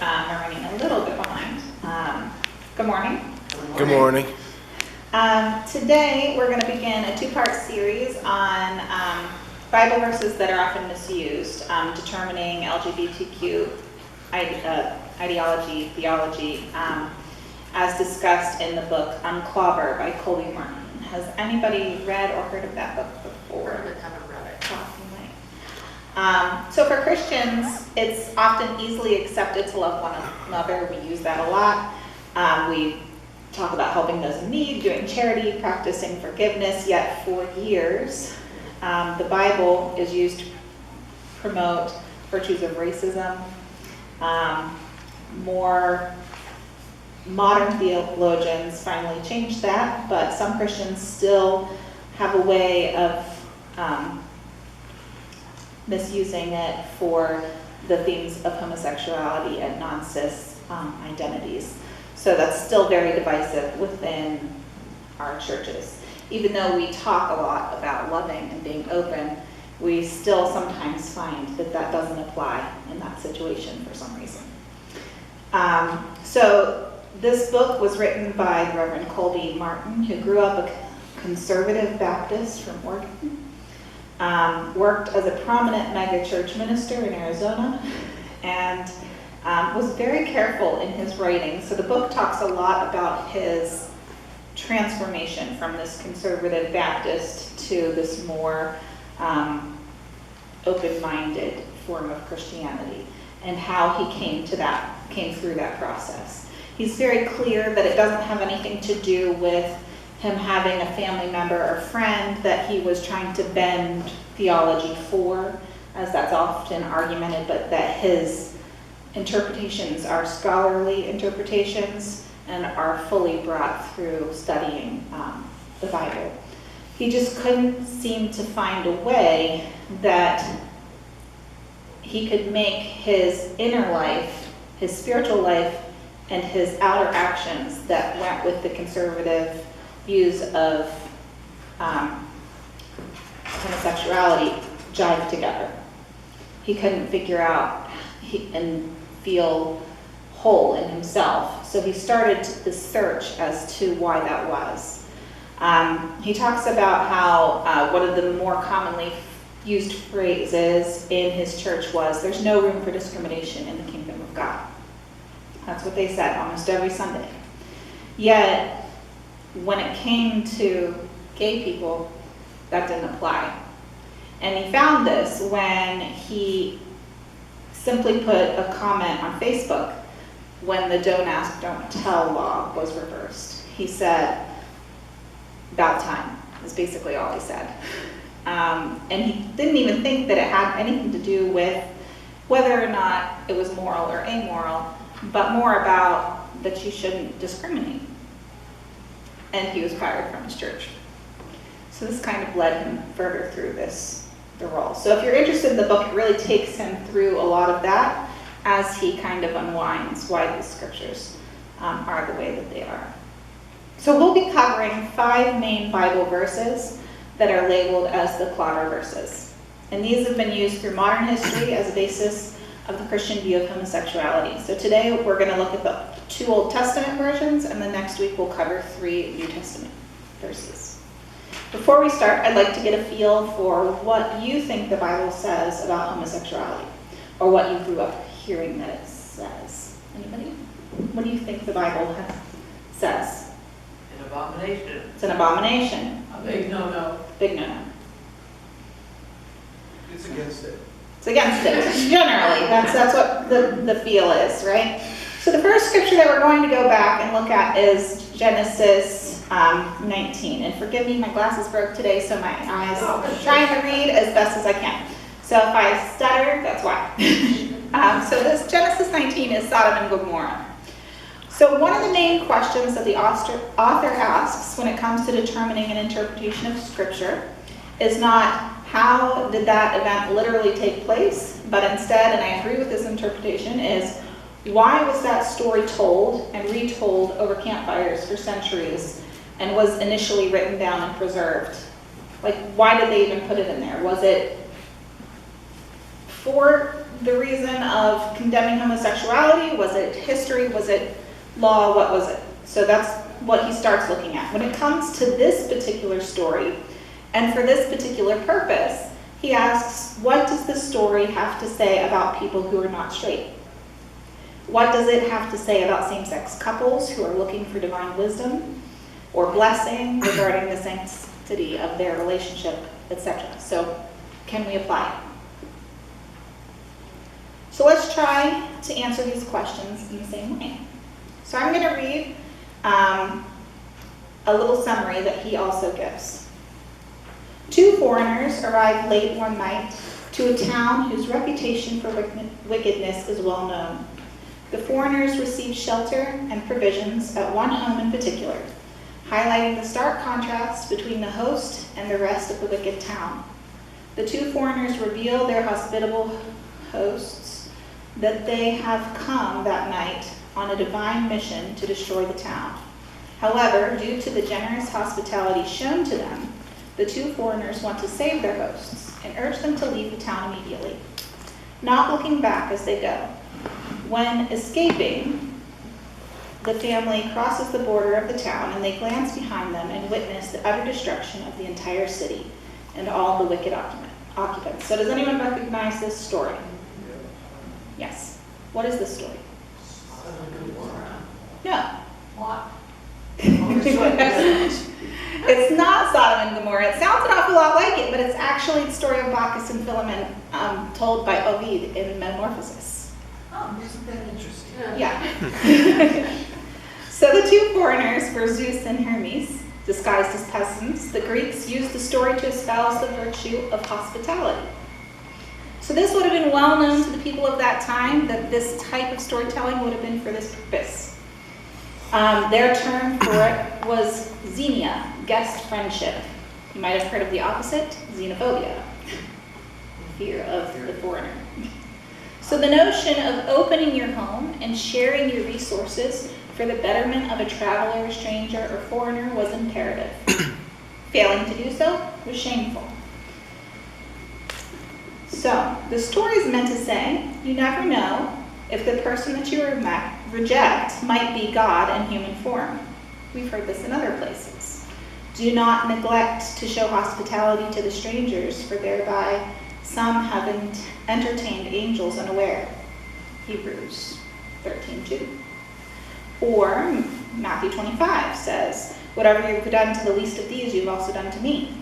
We're running a little bit behind. Good morning. Good morning. Today we're going to begin a two-part series on Bible verses that are often misused, determining LGBTQ ideology, theology, as discussed in the book Unclobber by Colby Martin. Has anybody read or heard of that book before? I haven't read it. So for Christians, it's often easily accepted to love one another. We use that a lot. We talk about helping those in need, doing charity, practicing forgiveness. Yet for years, the Bible is used to promote virtues of racism. More modern theologians finally changed that, but some Christians still have a way of misusing it for the themes of homosexuality and non-cis identities. So that's still very divisive within our churches. Even though we talk a lot about loving and being open, we still sometimes find that that doesn't apply in that situation for some reason. So this book was written by the Reverend Colby Martin, who grew up a conservative Baptist from Oregon. Worked as a prominent megachurch minister in Arizona, and was very careful in his writing. So the book talks a lot about his transformation from this conservative Baptist to this more open-minded form of Christianity, and how he came through that process. He's very clear that it doesn't have anything to do with him having a family member or friend that he was trying to bend theology for, as that's often argumented, but that his interpretations are scholarly interpretations and are fully brought through studying the Bible. He just couldn't seem to find a way that he could make his inner life, his spiritual life, and his outer actions that went with the conservative views of homosexuality jive together. He couldn't figure out and feel whole in himself. So he started this search as to why that was. He talks about how one of the more commonly used phrases in his church was, "There's no room for discrimination in the kingdom of God." That's what they said almost every Sunday. Yet, when it came to gay people, that didn't apply. And he found this when he simply put a comment on Facebook when the don't ask, don't tell law was reversed. He said, "About time," is basically all he said. And he didn't even think that it had anything to do with whether or not it was moral or amoral, but more about that you shouldn't discriminate. And he was fired from his church. So this kind of led him further through the role. So if you're interested in the book, it really takes him through a lot of that as he kind of unwinds why these scriptures are the way that they are. So we'll be covering 5 main Bible verses that are labeled as the clobber verses. And these have been used through modern history as a basis of the Christian view of homosexuality. So today we're going to look at the 2 Old Testament versions, and then next week we'll cover 3 New Testament verses. Before we start, I'd like to get a feel for what you think the Bible says about homosexuality, or what you grew up hearing that it says. Anybody? What do you think the Bible says? An abomination. It's an abomination. A big no-no. Big no-no. It's against it. It's against it, generally. That's what the feel is, right? So the first scripture that we're going to go back and look at is Genesis 19. And forgive me, my glasses broke today, so my eyes, I'm trying to read as best as I can. So if I stutter, that's why. So this Genesis 19 is Sodom and Gomorrah. So one of the main questions that the author asks when it comes to determining an interpretation of scripture is not how did that event literally take place, but instead, and I agree with this interpretation, is why was that story told and retold over campfires for centuries and was initially written down and preserved? Like, why did they even put it in there? Was it for the reason of condemning homosexuality? Was it history? Was it law? What was it? So that's what he starts looking at. When it comes to this particular story, and for this particular purpose, he asks, what does the story have to say about people who are not straight? What does it have to say about same-sex couples who are looking for divine wisdom or blessing regarding the sanctity of their relationship, etc.? So, can we apply it? So let's try to answer these questions in the same way. So I'm going to read a little summary that he also gives. 2 foreigners arrived late one night to a town whose reputation for wickedness is well known. The foreigners received shelter and provisions at one home in particular, highlighting the stark contrast between the host and the rest of the wicked town. The 2 foreigners reveal their hospitable hosts that they have come that night on a divine mission to destroy the town. However, due to the generous hospitality shown to them, the 2 foreigners want to save their hosts and urge them to leave the town immediately, not looking back as they go. When escaping, the family crosses the border of the town and they glance behind them and witness the utter destruction of the entire city and all the wicked occupants. So does anyone recognize this story? Yes. What is this story? No. What? It's not Sodom and Gomorrah. It sounds an awful lot like it, but it's actually the story of Bacchus and Philemon told by Ovid in Metamorphosis. Oh, isn't that interesting? Yeah. So the 2 foreigners were Zeus and Hermes, disguised as peasants. The Greeks used the story to espouse the virtue of hospitality. So this would have been well known to the people of that time, that this type of storytelling would have been for this purpose. Their term for it was xenia, guest friendship. You might have heard of the opposite, xenophobia, fear of the foreigner. So the notion of opening your home and sharing your resources for the betterment of a traveler, stranger, or foreigner was imperative. Failing to do so was shameful. So the story is meant to say, you never know if the person that you reject might be God in human form. We've heard this in other places. Do not neglect to show hospitality to the strangers, for thereby some have entertained angels unaware. Hebrews 13:2. Or Matthew 25 says, whatever you've done to the least of these, you've also done to me.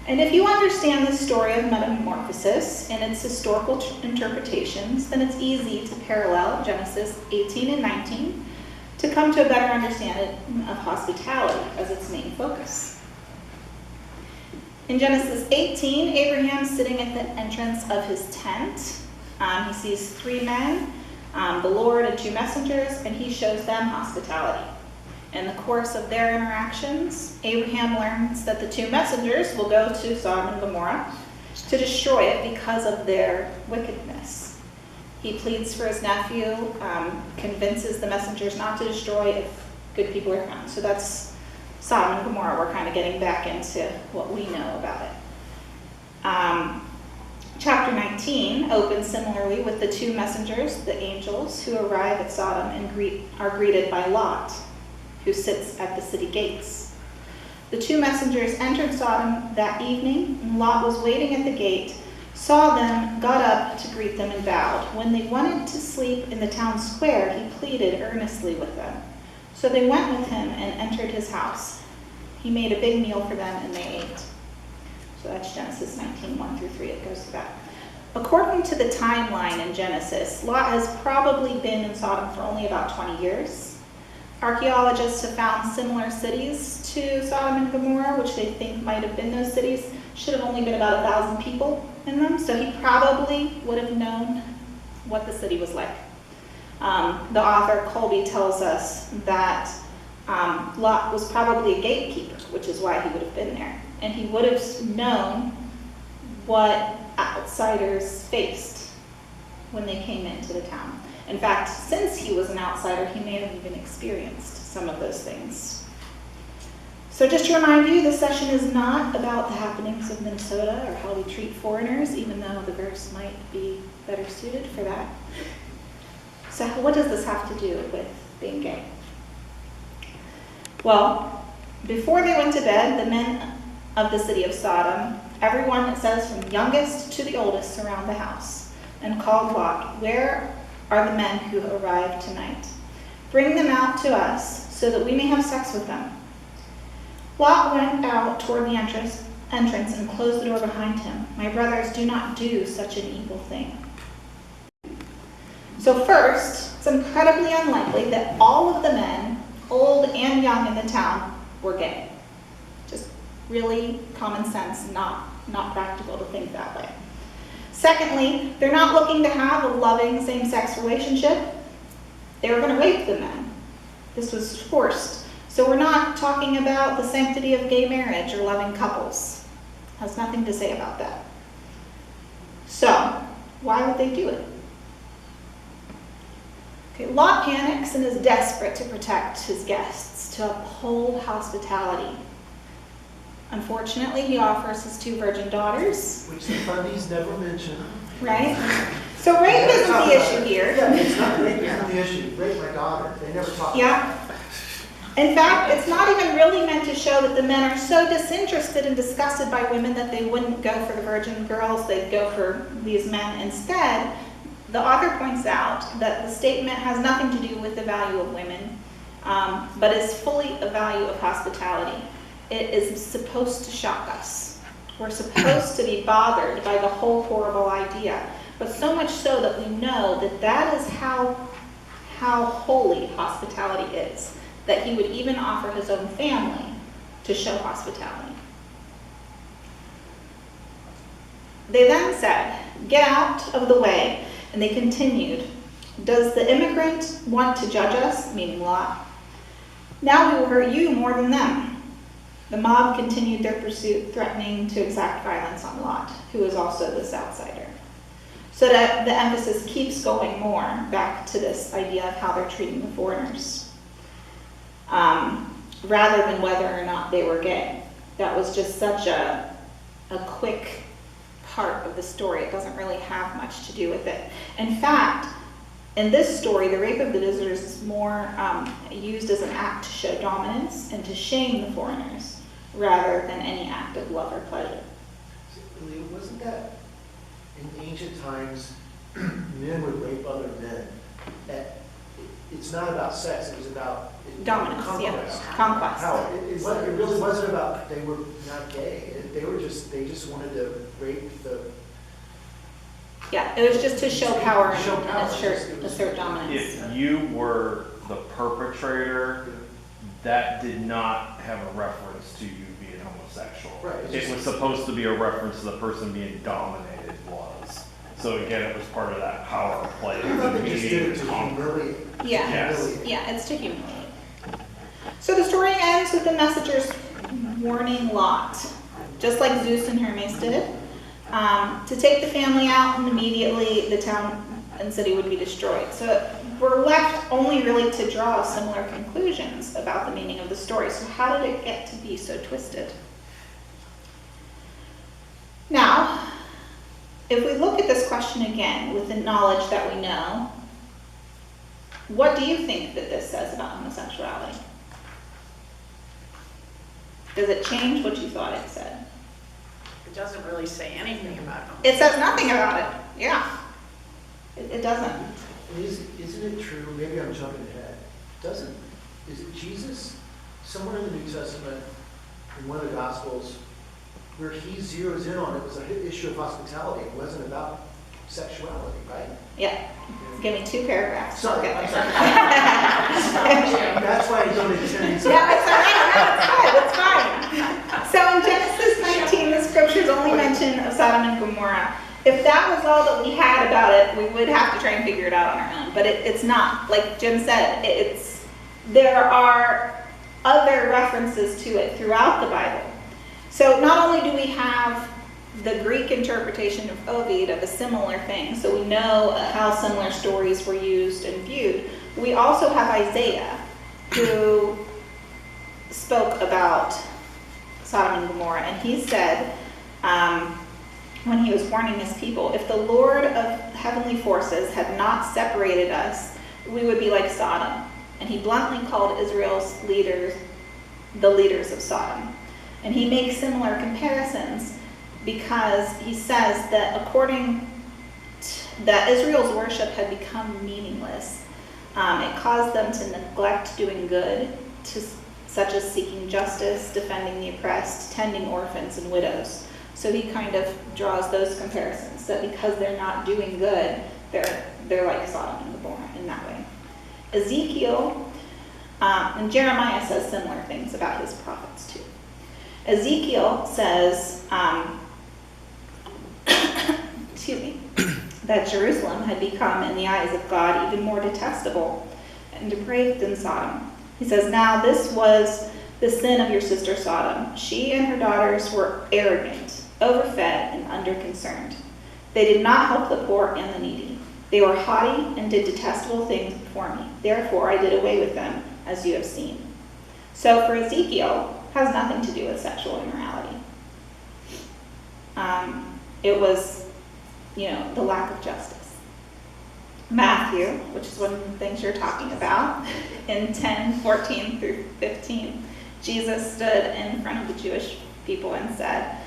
And if you understand the story of Metamorphosis and its historical interpretations, then it's easy to parallel Genesis 18 and 19 to come to a better understanding of hospitality as its main focus. In Genesis 18, Abraham's sitting at the entrance of his tent. He sees 3 men, the Lord and 2 messengers, and he shows them hospitality. In the course of their interactions, Abraham learns that the 2 messengers will go to Sodom and Gomorrah to destroy it because of their wickedness. He pleads for his nephew, convinces the messengers not to destroy if good people are found. So that's Sodom and Gomorrah. We're kind of getting back into what we know about it. Chapter 19 opens similarly with the 2 messengers, the angels, who arrive at Sodom and are greeted by Lot, who sits at the city gates. The 2 messengers entered Sodom that evening, and Lot was waiting at the gate, saw them, got up to greet them, and bowed. When they wanted to sleep in the town square, he pleaded earnestly with them. So they went with him and entered his house. He made a big meal for them, and they ate. So that's Genesis 19, 1-3. It goes to that. According to the timeline in Genesis, Lot has probably been in Sodom for only about 20 years. Archaeologists have found similar cities to Sodom and Gomorrah, which they think might have been those cities. Should have only been about 1,000 people in them, so he probably would have known what the city was like. The author Colby tells us that Lot was probably a gatekeeper, which is why he would have been there. And he would have known what outsiders faced when they came into the town. In fact, since he was an outsider, he may have even experienced some of those things. So just to remind you, this session is not about the happenings of Minnesota or how we treat foreigners, even though the verse might be better suited for that. So what does this have to do with being gay? Well, before they went to bed, the men of the city of Sodom, everyone, it says, from the youngest to the oldest, surround the house and called Lot, "Where are the men who arrived tonight? Bring them out to us so that we may have sex with them." Lot went out toward the entrance and closed the door behind him. "My brothers, do not do such an evil thing." So first, it's incredibly unlikely that all of the men, old and young in the town, were gay. Just really common sense, not practical to think that way. Secondly, they're not looking to have a loving same-sex relationship. They were going to rape the men. This was forced. So we're not talking about the sanctity of gay marriage or loving couples. Has nothing to say about that. So, why would they do it? Okay, Lot panics and is desperate to protect his guests, to uphold hospitality. Unfortunately, he offers his 2 virgin daughters. Which the funnies never mention. Right? So rape isn't the issue here. Yeah, it's not rape, isn't the issue. Rape my daughter. They never talk about Yeah. In fact, it's not even really meant to show that the men are so disinterested and disgusted by women that they wouldn't go for the virgin girls, they'd go for these men instead. The author points out that the statement has nothing to do with the value of women, but is fully a value of hospitality. It is supposed to shock us. We're supposed to be bothered by the whole horrible idea, but so much so that we know that that is how holy hospitality is, that he would even offer his own family to show hospitality. They then said, "Get out of the way." And they continued, "Does the immigrant want to judge us?" Meaning Lot. "Now we will hurt you more than them." The mob continued their pursuit, threatening to exact violence on Lot, who is also this outsider. So that the emphasis keeps going more back to this idea of how they're treating the foreigners, rather than whether or not they were gay. That was just such a quick part of the story. It doesn't really have much to do with it. In fact, in this story, the rape of the visitors is more used as an act to show dominance and to shame the foreigners, rather than any act of love or pleasure. Wasn't that in ancient times, men would rape other men? It's not about sex, it was about Dominance, conquest. yeah. Conquest. Power. It really wasn't about, they were not gay. They just wanted to rape the... Yeah, it was just to show power and Show power. assert dominance. If you were the perpetrator, that did not have a reference to you being homosexual. Right. It was supposed to be a reference to the person being dominated was. So again, it was part of that power play. I thought they just did it to humiliate. Yeah, Yes. yeah, it's to humiliate. So the story ends with the messengers warning Lot, just like Zeus and Hermes did, to take the family out, and immediately the town and city would be destroyed. So we're left only really to draw similar conclusions about the meaning of the story. So how did it get to be so twisted? Now, if we look at this question again with the knowledge that we know, what do you think that this says about homosexuality? Does it change what you thought it said? It doesn't really say anything about them. It says nothing about it. Yeah. It doesn't. Isn't it true, maybe I'm jumping ahead, is it Jesus, somewhere in the New Testament, in one of the Gospels, where he zeroes in on it was an issue of hospitality, it wasn't about sexuality, right? Yeah. Give me 2 paragraphs. Sorry, Okay. I'm sorry. That's why I don't intend to. No, it's all right. No, it's fine. So in Genesis 19, the scriptures only mention of Sodom and Gomorrah. If that was all that we had about it, we would have to try and figure it out on our own. But it's not. Like Jim said, there are other references to it throughout the Bible. So not only do we have the Greek interpretation of Ovid of a similar thing, so we know how similar stories were used and viewed, we also have Isaiah, who spoke about Sodom and Gomorrah, and he said, when he was warning his people, if the Lord of heavenly forces had not separated us, we would be like Sodom. And he bluntly called Israel's leaders the leaders of Sodom. And he makes similar comparisons because he says that that Israel's worship had become meaningless. It caused them to neglect doing good, such as seeking justice, defending the oppressed, tending orphans and widows. So he kind of draws those comparisons, that because they're not doing good, they're like Sodom and Gomorrah in that way. Ezekiel, and Jeremiah says similar things about his prophets too. Ezekiel says, excuse me, that Jerusalem had become in the eyes of God even more detestable and depraved than Sodom. He says, now this was the sin of your sister Sodom. She and her daughters were arrogant, overfed, and underconcerned. They did not help the poor and the needy. They were haughty and did detestable things before me. Therefore I did away with them, as you have seen. So for Ezekiel, it has nothing to do with sexual immorality. It was, the lack of justice. Matthew, which is one of the things you're talking about, in 10:14 through 15, Jesus stood in front of the Jewish people and said,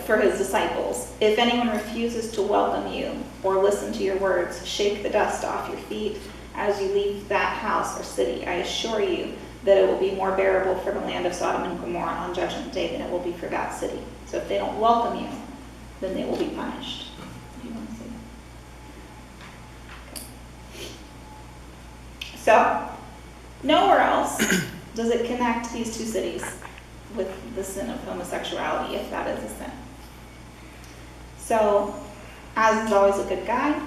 for his disciples, if anyone refuses to welcome you or listen to your words, shake the dust off your feet as you leave that house or city. I assure you that it will be more bearable for the land of Sodom and Gomorrah on Judgment Day than it will be for that city. So if they don't welcome you, then they will be punished. Do you want to say that? Okay. So, nowhere else does it connect these two cities with the sin of homosexuality, if that is a sin. So, as is always a good guide,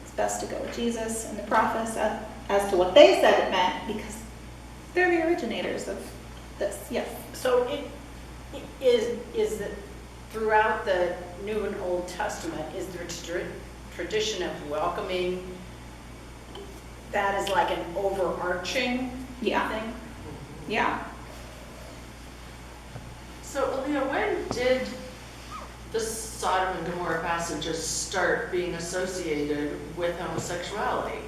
it's best to go with Jesus and the prophets as to what they said it meant, because they're the originators of this. Yes? So it is that throughout the New and Old Testament, is there tradition of welcoming that as like an overarching thing? Yeah. So, Aaliyah, when did the Sodom and Gomorrah passages start being associated with homosexuality?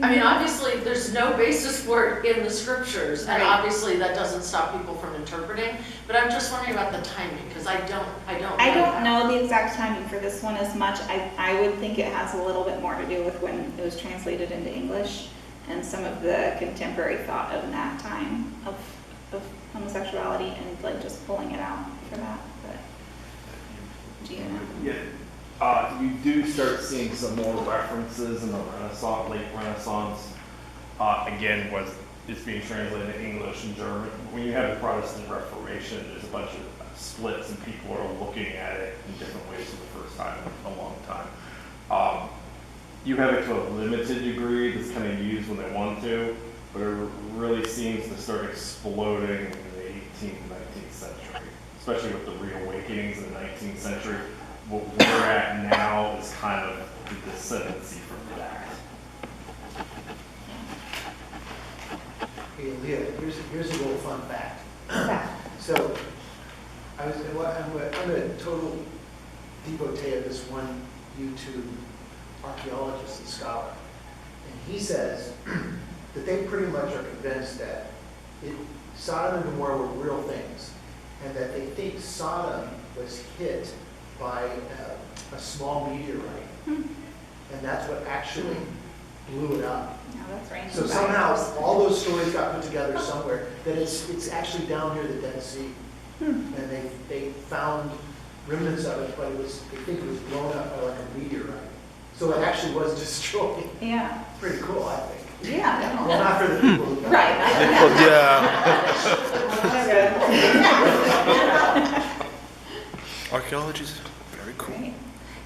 I mean, obviously, there's no basis for it in the scriptures, and Right. obviously that doesn't stop people from interpreting, but I'm just wondering about the timing, because I don't I don't know the exact timing for this one as much. I would think it has a little bit more to do with when it was translated into English and some of the contemporary thought of that time of homosexuality and like just pulling it out for that. But do you know? Yeah, you do start seeing some more references in the Renaissance, late Renaissance. Again, it's being translated in English and German. When you have the Protestant Reformation, there's a bunch of splits and people are looking at it in different ways for the first time in a long time. You have it to a limited degree that's kind of used when they want to, but it really seems to start exploding in the 18th and 19th century, especially with the reawakenings in the 19th century. What we're at now is kind of the descendancy from that. Hey, Leah, here's a little fun fact. So, I'm a total devotee of this one YouTube archaeologist and scholar. And he says that they pretty much are convinced that Sodom and Gomorrah were real things, and that they think Sodom was hit by a small meteorite, and that's what actually blew it up. No, that's raining. So somehow all those stories got put together somewhere, that it's actually down near the Dead Sea. And they found remnants of it, but they think it was blown up by like a meteorite. So it actually was destroyed. Yeah. Pretty cool, I think. Yeah, definitely. Well, not for the people who Right. Yeah. Archaeology's very cool. Right.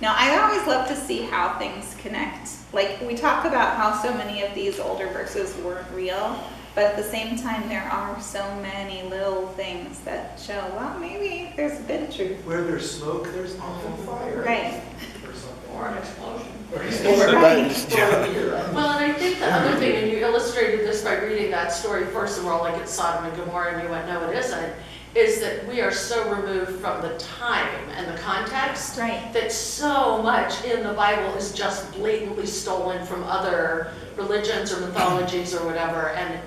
Now, I always love to see how things connect. Like, we talk about how so many of these older verses weren't real, but at the same time, there are so many little things that show, well, maybe there's a bit of truth. Where there's smoke, there's often fire. Right. Or something. Or an explosion. Or he's Right. Well, and I think the other thing, and you illustrated this by reading that story, first of all, like it's Sodom and Gomorrah, and you went, no, it isn't, is that we are so removed from the time and the context. Right. That so much in the Bible is just blatantly stolen from other religions or mythologies or whatever, and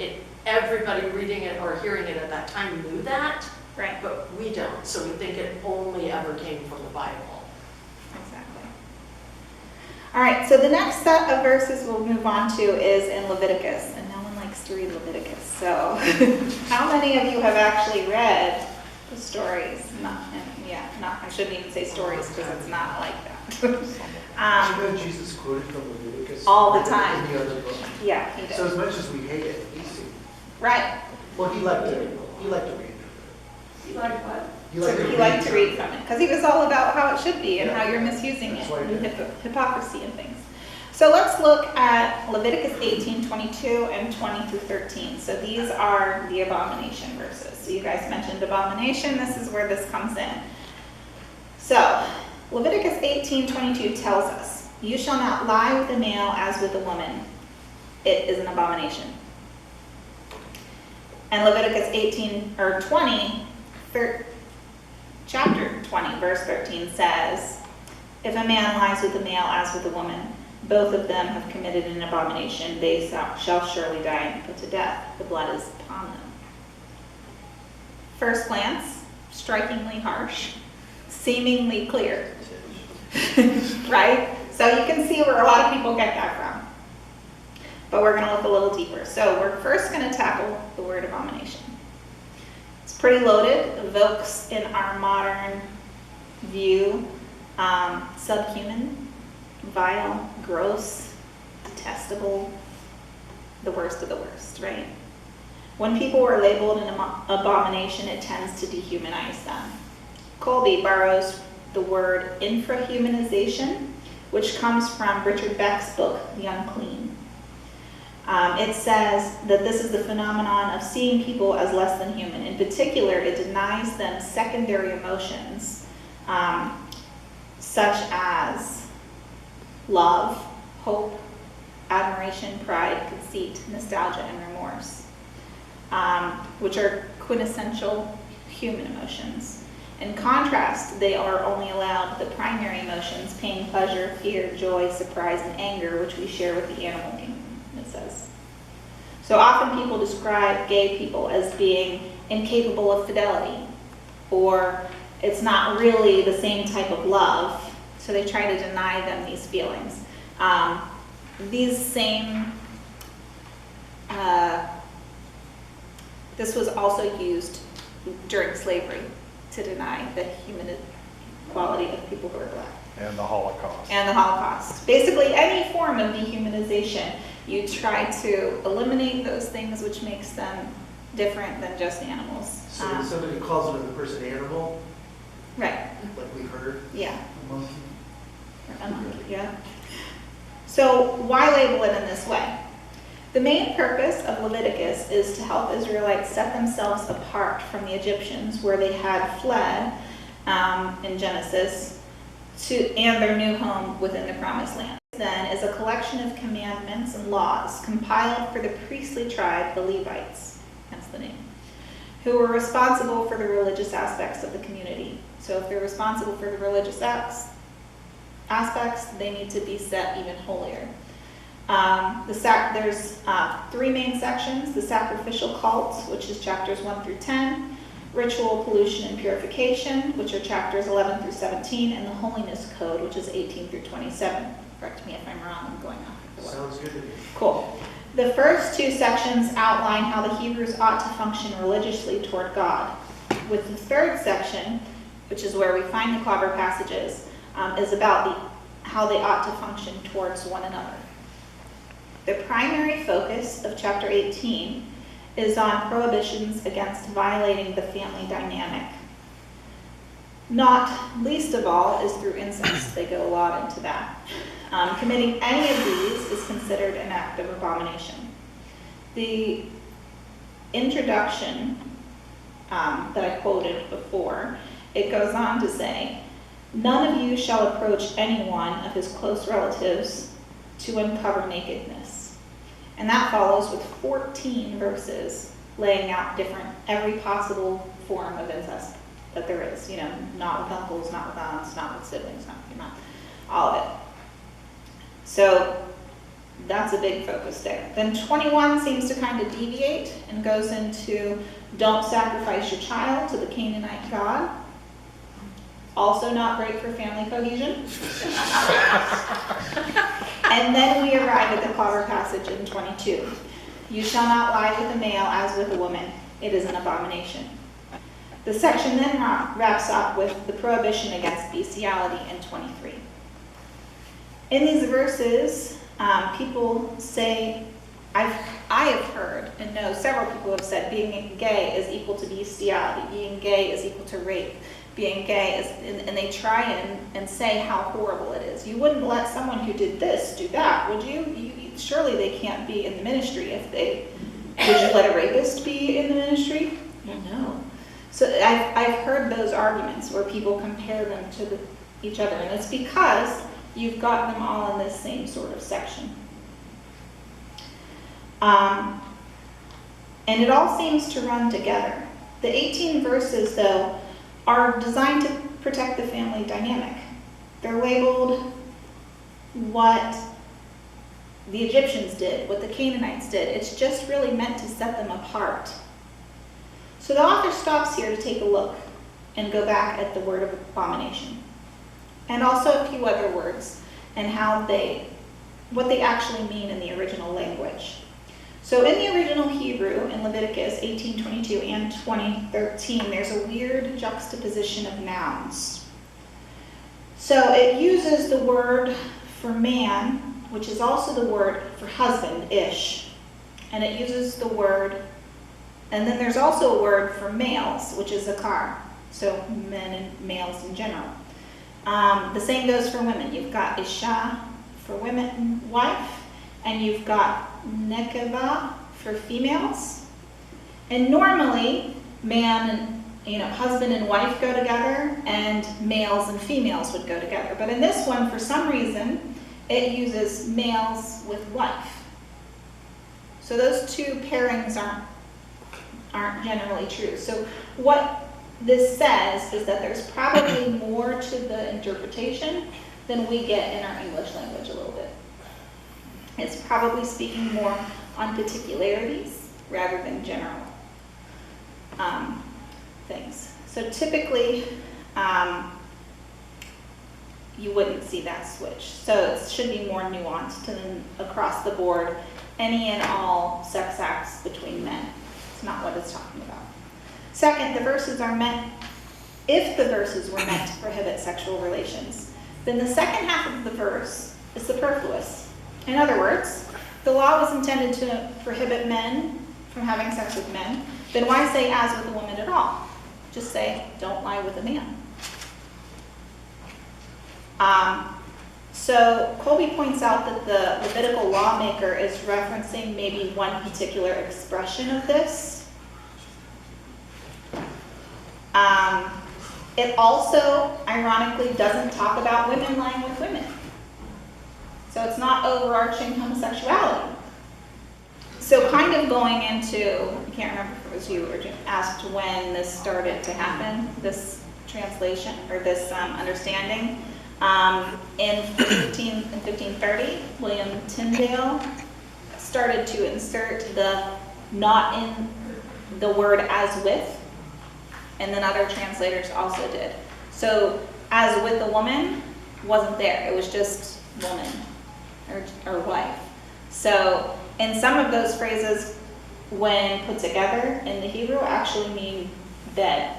everybody reading it or hearing it at that time knew that, Right. but we don't, so we think it only ever came from the Bible. Exactly. All right, so the next set of verses we'll move on to is in Leviticus, and no one likes to read Leviticus, so how many of you have actually read the stories? I shouldn't even say stories because it's not like that. Do you know Jesus quoted from Leviticus? All the time. In the other book. Yeah, he So as did. much as we hate it, Right. well, he liked to read. You like what? He liked to read from it because he was all about how it should be and Yeah. how you're misusing That's it why he and did. hypocrisy and things. So let's look at Leviticus 18:22 and 20 through 13. So these are the abomination verses. So you guys mentioned abomination. This is where this comes in. So Leviticus 18:22 tells us, "You shall not lie with a male as with a woman. It is an abomination." And Leviticus chapter 20, verse 13 says, "If a man lies with a male as with a woman, both of them have committed an abomination. They shall surely die and be put to death. The blood is upon them." First glance, strikingly harsh, seemingly clear, right? So you can see where a lot of people get that from. But we're going to look a little deeper. So we're first going to tackle the word abomination. It's pretty loaded, evokes in our modern view subhuman, vile, gross, detestable, the worst of the worst, right? When people were labeled an abomination, it tends to dehumanize them. Colby borrows the word infrahumanization, which comes from Richard Beck's book, The Unclean. It says that this is the phenomenon of seeing people as less than human. In particular, it denies them secondary emotions, such as love, hope, admiration, pride, conceit, nostalgia, and remorse, which are quintessential human emotions. In contrast, they are only allowed the primary emotions: pain, pleasure, fear, joy, surprise, and anger, which we share with the animal kingdom, it says. So often people describe gay people as being incapable of fidelity, or it's not really the same type of love, so they try to deny them these feelings. This was also used during slavery to deny the human quality of people who are black. And the Holocaust. And the Holocaust. Basically, any form of dehumanization, you try to eliminate those things which makes them different than just animals. So when somebody calls another person animal, Right, like we heard, yeah. a monkey. A monkey, yeah. So why label it in this way? The main purpose of Leviticus is to help Israelites set themselves apart from the Egyptians, where they had fled in Genesis, and their new home within the Promised Land. Then is a collection of commandments and laws compiled for the priestly tribe, the Levites, hence the name, who were responsible for the religious aspects of the community. So if they're responsible for the religious aspects, they need to be set even holier. There's 3 main sections: the sacrificial cults, which is chapters 1 through 10, ritual, pollution, and purification, which are chapters 11 through 17, and the holiness code, which is 18 through 27. Correct me if I'm wrong, I'm going off the word. Sounds good to me. Cool. The first 2 sections outline how the Hebrews ought to function religiously toward God. With the third section, which is where we find the clobber passages, is about how they ought to function towards one another. The primary focus of chapter 18 is on prohibitions against violating the family dynamic. Not least of all is through incest. They go a lot into that. Committing any of these is considered an act of abomination. The introduction that I quoted before, it goes on to say, None of you shall approach any one of his close relatives to uncover nakedness. And that follows with 14 verses laying out every possible form of incest that there is. Not with uncles, not with aunts, not with siblings, not all of it. So that's a big focus there. Then 21 seems to kind of deviate and goes into don't sacrifice your child to the Canaanite god. Also not great for family cohesion. And then we arrive at the clever passage in 22. You shall not lie with a male as with a woman. It is an abomination. The section then wraps up with the prohibition against bestiality in 23. In these verses, people say, I have heard and know several people have said being gay is equal to bestiality, being gay is equal to rape, being gay is, and they try and say how horrible it is. You wouldn't let someone who did this do that, would you? Surely they can't be in the ministry if they, would you let a rapist be in the ministry? Well, no. So I've heard those arguments where people compare them to each other, and it's because you've got them all in this same sort of section. And it all seems to run together. The 18 verses, though, are designed to protect the family dynamic. They're labeled what the Egyptians did, what the Canaanites did. It's just really meant to set them apart. So the author stops here to take a look and go back at the word of abomination, and also a few other words and what they actually mean in the original language. So in the original Hebrew, in Leviticus 18:22 and 20:13, there's a weird juxtaposition of nouns. So it uses the word for man, which is also the word for husband, ish. And it uses the word, and then there's also a word for males, which is zakar. So men and males in general. The same goes for women. You've got isha for women, wife, and you've got nekeva for females. And normally, man and husband and wife go together, and males and females would go together. But in this one, for some reason, it uses males with wife. So those two pairings aren't generally true. So what this says is that there's probably more to the interpretation than we get in our English language a little bit. It's probably speaking more on particularities rather than general things. So typically, you wouldn't see that switch. So it should be more nuanced and across the board, any and all sex acts between men. It's not what it's talking about. Second, the verses are meant, if the verses were meant to prohibit sexual relations, then the second half of the verse is superfluous. In other words, the law was intended to prohibit men from having sex with men, then why say as with a woman at all? Just say, don't lie with a man. So Colby points out that the Levitical lawmaker is referencing maybe one particular expression of this. It also, ironically, doesn't talk about women lying with women. So it's not overarching homosexuality. So kind of going into, I can't remember if it was you or Jim, asked when this started to happen, this translation, or this understanding. In 1530, William Tyndale started to insert the not in the word as with, and then other translators also did. So as with a woman wasn't there, it was just woman or wife. So and some of those phrases, when put together in the Hebrew, actually mean bed.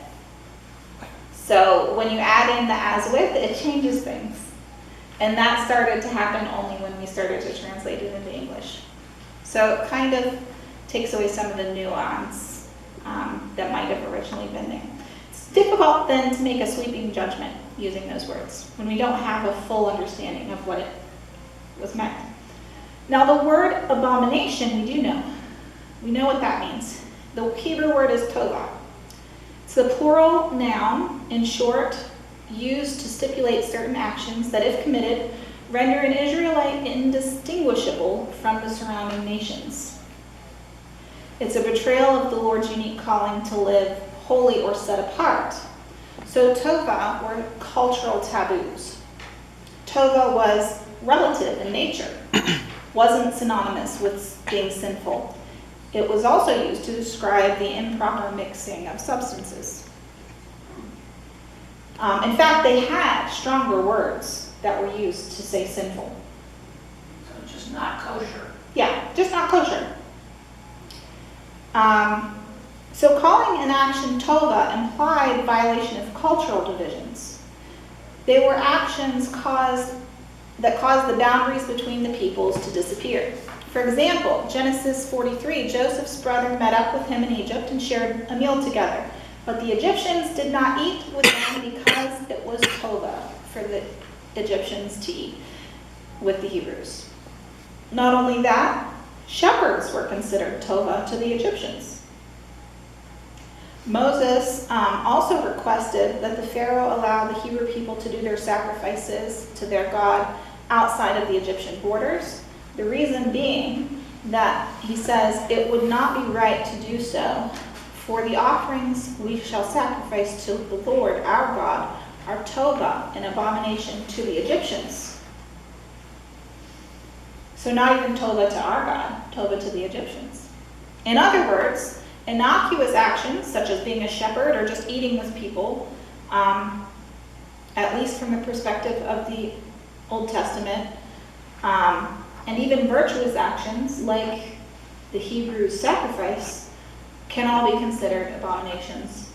So when you add in the as with, it changes things. And that started to happen only when we started to translate it into English. So it kind of takes away some of the nuance that might have originally been there. It's difficult then to make a sweeping judgment using those words when we don't have a full understanding of what it was meant. Now the word abomination, we do know. We know what that means. The Hebrew word is tovah. It's the plural noun in short used to stipulate certain actions that, if committed, render an Israelite indistinguishable from the surrounding nations. It's a betrayal of the Lord's unique calling to live holy or set apart. So tova were cultural taboos. Tova was relative in nature, wasn't synonymous with being sinful. It was also used to describe the improper mixing of substances. In fact, they had stronger words that were used to say sinful. So just not kosher. Yeah, just not kosher. So calling an action tova implied violation of cultural divisions. They were actions that caused the boundaries between the peoples to disappear. For example, Genesis 43, Joseph's brother met up with him in Egypt and shared a meal together. But the Egyptians did not eat with them because it was tova for the Egyptians to eat with the Hebrews. Not only that, shepherds were considered tova to the Egyptians. Moses also requested that the Pharaoh allow the Hebrew people to do their sacrifices to their God outside of the Egyptian borders. The reason being that he says it would not be right to do so, for the offerings we shall sacrifice to the Lord our God are tova, an abomination to the Egyptians. So not even tova to our God, tova to the Egyptians. In other words, innocuous actions, such as being a shepherd or just eating with people, at least from the perspective of the Old Testament, and even virtuous actions like the Hebrew sacrifice, can all be considered abominations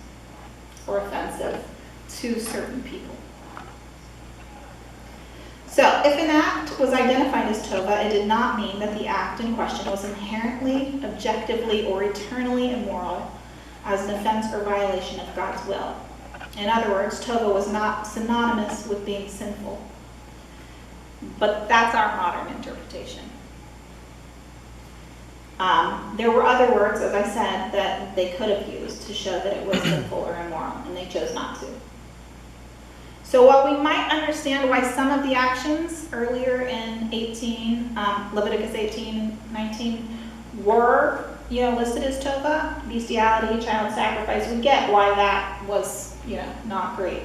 or offensive to certain people. So, if an act was identified as tova, it did not mean that the act in question was inherently, objectively, or eternally immoral as an offense or violation of God's will. In other words, tova was not synonymous with being sinful. But that's our modern interpretation. There were other words, as I said, that they could have used to show that it was sinful or immoral, and they chose not to. So while we might understand why some of the actions earlier in Leviticus 18 and 19 were, listed as tova, bestiality, child sacrifice, we get why that was, not great.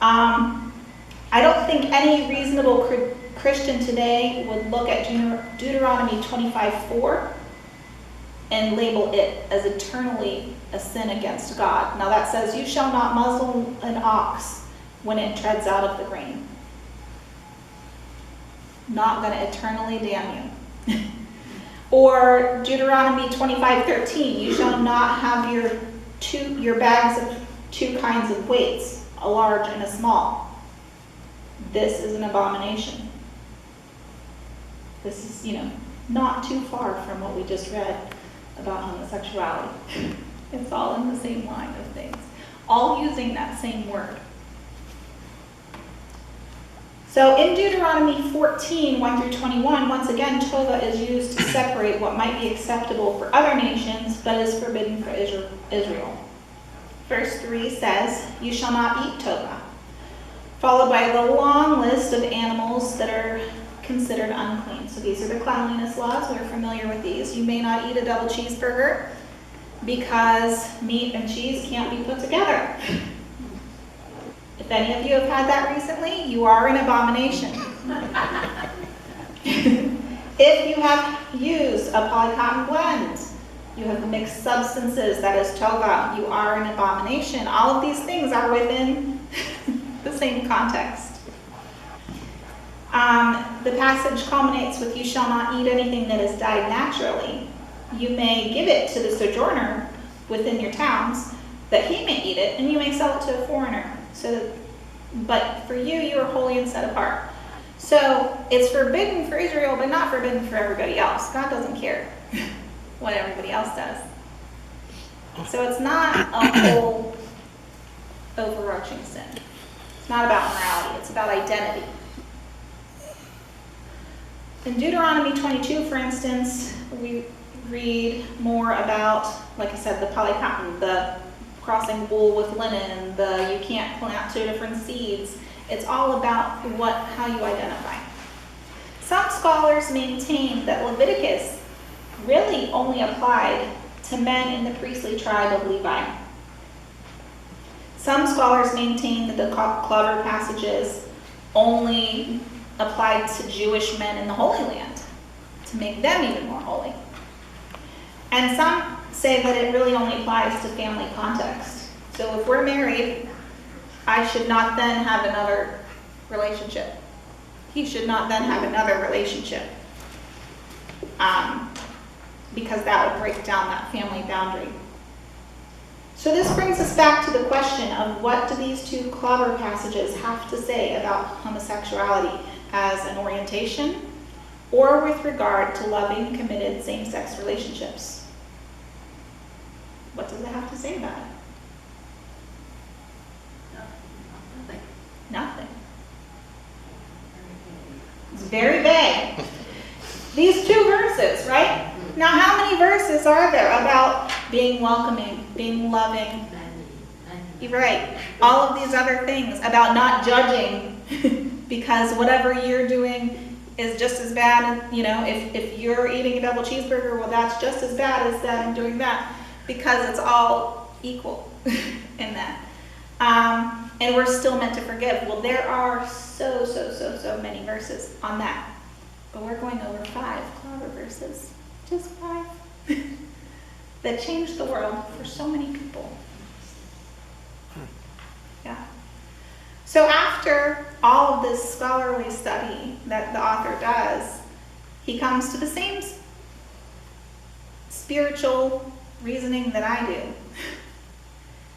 I don't think any reasonable Christian today would look at Deuteronomy 25:4 and label it as eternally a sin against God. Now that says, you shall not muzzle an ox when it treads out of the grain. Not going to eternally damn you. Or Deuteronomy 25:13, you shall not have your bags of two kinds of weights, a large and a small. This is an abomination. This is, not too far from what we just read about homosexuality. It's all in the same line of things, all using that same word. So in Deuteronomy 14, 1 through 21, once again, tova is used to separate what might be acceptable for other nations, but is forbidden for Israel. Verse 3 says, you shall not eat tova, followed by the long list of animals that are considered unclean. So these are the cleanliness laws. We're familiar with these. You may not eat a double cheeseburger because meat and cheese can't be put together. If any of you have had that recently, you are an abomination. If you have used a polycotton blend, you have mixed substances, that is tova, you are an abomination. All of these things are within the same context. The passage culminates with, you shall not eat anything that is died naturally. You may give it to the sojourner within your towns, that he may eat it, and you may sell it to a foreigner. But for you, you are holy and set apart. So it's forbidden for Israel, but not forbidden for everybody else. God doesn't care what everybody else does. So it's not a whole overarching sin. It's not about morality, it's about identity. In Deuteronomy 22, for instance, we read more about, like I said, the polycotton, the crossing wool with linen, you can't plant two different seeds. It's all about how you identify. Some scholars maintain that Leviticus really only applied to men in the priestly tribe of Levi. Some scholars maintain that the clobber passages only applied to Jewish men in the Holy Land to make them even more holy. And some say that it really only applies to family context. So if we're married, I should not then have another relationship. He should not then have another relationship. Because that would break down that family boundary. So this brings us back to the question of what do these two clobber passages have to say about homosexuality as an orientation or with regard to loving, committed, same-sex relationships? What does it have to say about it? Nothing. Nothing. It's very vague. These two verses, right? Now, how many verses are there about being welcoming, being loving? You're right. All of these other things about not judging because whatever you're doing is just as bad. You know, if you're eating a double cheeseburger, well, that's just as bad as them doing that because it's all equal in that. And we're still meant to forgive. Well, there are so many verses on that. But we're going over 5 clobber verses, just 5, that changed the world for so many people. Yeah. So after all of this scholarly study that the author does, he comes to the same spiritual reasoning that I do.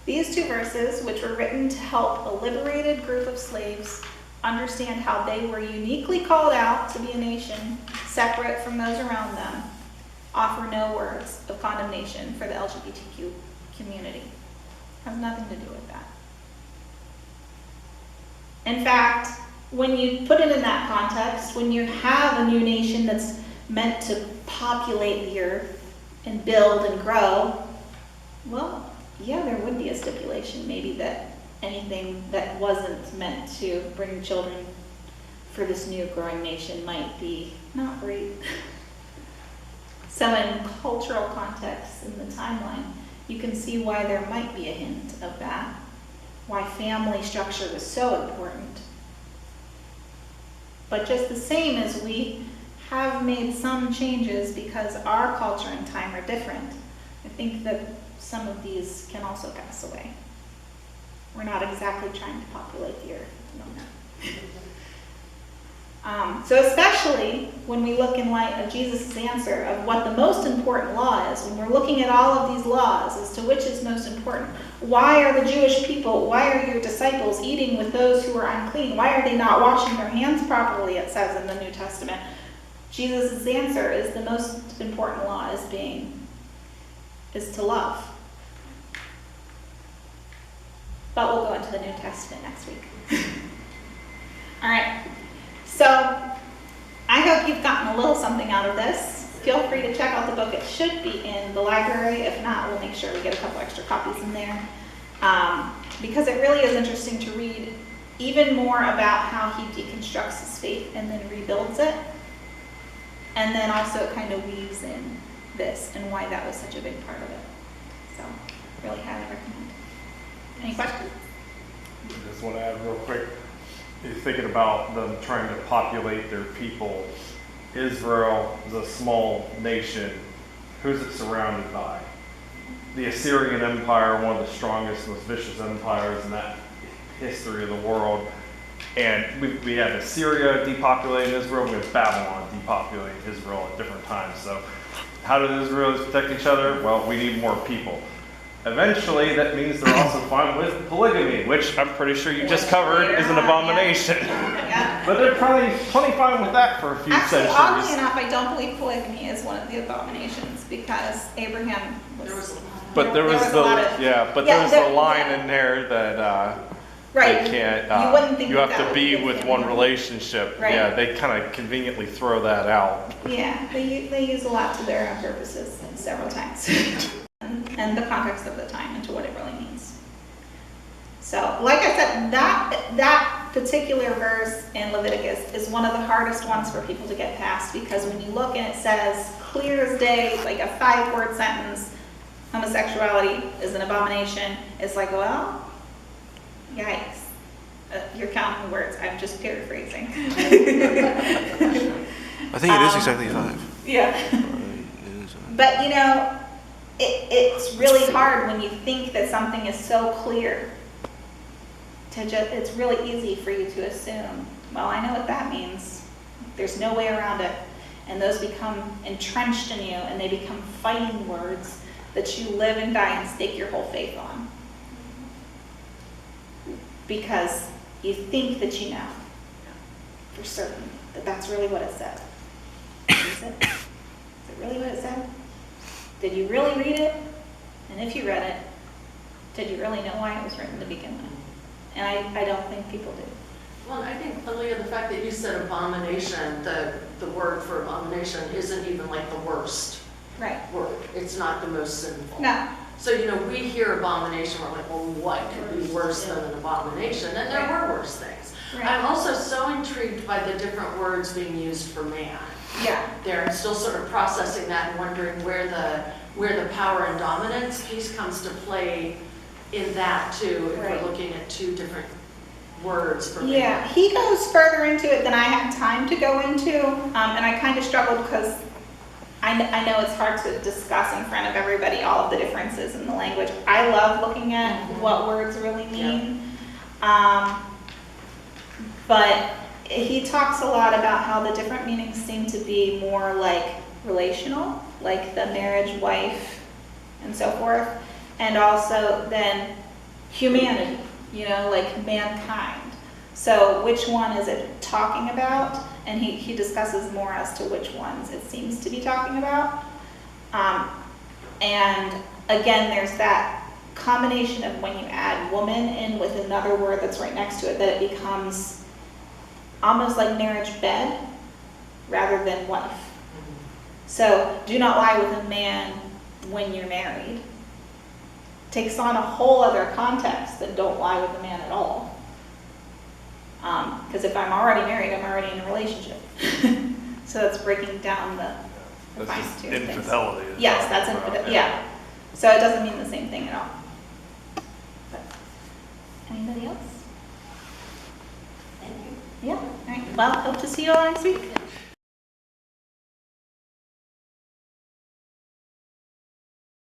These 2 verses, which were written to help a liberated group of slaves understand how they were uniquely called out to be a nation separate from those around them, offer no words of condemnation for the LGBTQ community. It has nothing to do with that. In fact, when you put it in that context, when you have a new nation that's meant to populate the earth and build and grow, well, yeah, there would be a stipulation maybe that anything that wasn't meant to bring children for this new growing nation might be not great. So in cultural context, in the timeline, you can see why there might be a hint of that, why family structure was so important. But just the same as we have made some changes because our culture and time are different, I think that some of these can also pass away. We're not exactly trying to populate the earth at the moment. So especially when we look in light of Jesus' answer of what the most important law is, when we're looking at all of these laws as to which is most important, why are the Jewish people, why are your disciples eating with those who are unclean? Why are they not washing their hands properly, it says in the New Testament? Jesus' answer is the most important law is to love. But we'll go into the New Testament next week. All right. So I hope you've gotten a little something out of this. Feel free to check out the book. It should be in the library. If not, we'll make sure we get a couple extra copies in there. Because it really is interesting to read even more about how he deconstructs his faith and then rebuilds it. And then also kind of weaves in this and why that was such a big part of it. So really highly recommend. Any questions? I just want to add real quick, you're thinking about them trying to populate their people. Israel is a small nation. Who's it surrounded by? The Assyrian Empire, one of the strongest, most vicious empires in that history of the world. And we have Assyria depopulating Israel, we have Babylon depopulating Israel at different times. So how do the Israelis protect each other? Well, we need more people. Eventually, that means they're also fine with polygamy, which I'm pretty sure you just covered is an abomination. Yeah. But they're probably plenty fine with that for a few Actually, oddly centuries. enough, I don't believe polygamy is one of the abominations because Abraham was... There was a lot. But there was a lot of- there's the line in there that Right. they can't. You wouldn't think you that have that to would be be with a one thing. relationship. Right. Yeah, they kind of conveniently throw that out. Yeah, they use a lot to their own purposes several times. And the context of the time and to what it really means. So, like I said, that particular verse in Leviticus is one of the hardest ones for people to get past, because when you look and it says clear as day, like a 5-word sentence, homosexuality is an abomination, it's like, well, yikes. You're counting the words, I'm just paraphrasing. I think it is exactly 5. Yeah. It is, But you know, it's really hard when you think that something is so clear to just, it's really easy for you to assume, well, I know what that means. There's no way around it. And those become entrenched in you, and they become fighting words that you live and die and stake your whole faith on. Because you think that you know for certain that that's really what it said. Is it? Is it really what it said? Did you really read it? And if you read it, did you really know why it was written to begin with? And I don't think people do. Well, I think, Leah, the fact that you said abomination, the word for abomination isn't even like the worst Right. word. It's not the most sinful. No. So, you know, we hear abomination, we're like, well, what could be worse than an abomination? And there were worse things. Right. I'm also so intrigued by the different words being used for man. Yeah. There, I'm still sort of processing that and wondering where the power and dominance piece comes to play in that too, if Right. we're looking at 2 different words for Yeah, man. he goes further into it than I had time to go into, and I kind of struggled because I know it's hard to discuss in front of everybody all of the differences in the language. I love looking at what words really mean. But he talks a lot about how the different meanings seem to be more like relational, like the marriage, wife, and so forth. And also then humanity, you know, like mankind. So which one is it talking about? And he discusses more as to which ones it seems to be talking about. And again, there's that combination of when you add woman in with another word that's right next to it, that it becomes almost like marriage bed rather than wife. So do not lie with a man when you're married. Takes on a whole other context than don't lie with a man at all. Because if I'm already married, I'm already in a relationship. So that's breaking down the That's fine just tune of things. infidelity. Yes, that's infidelity, yeah. So it doesn't mean the same thing at all. But, anybody else? Thank you. Yeah, all right. Well, hope to see you all next week.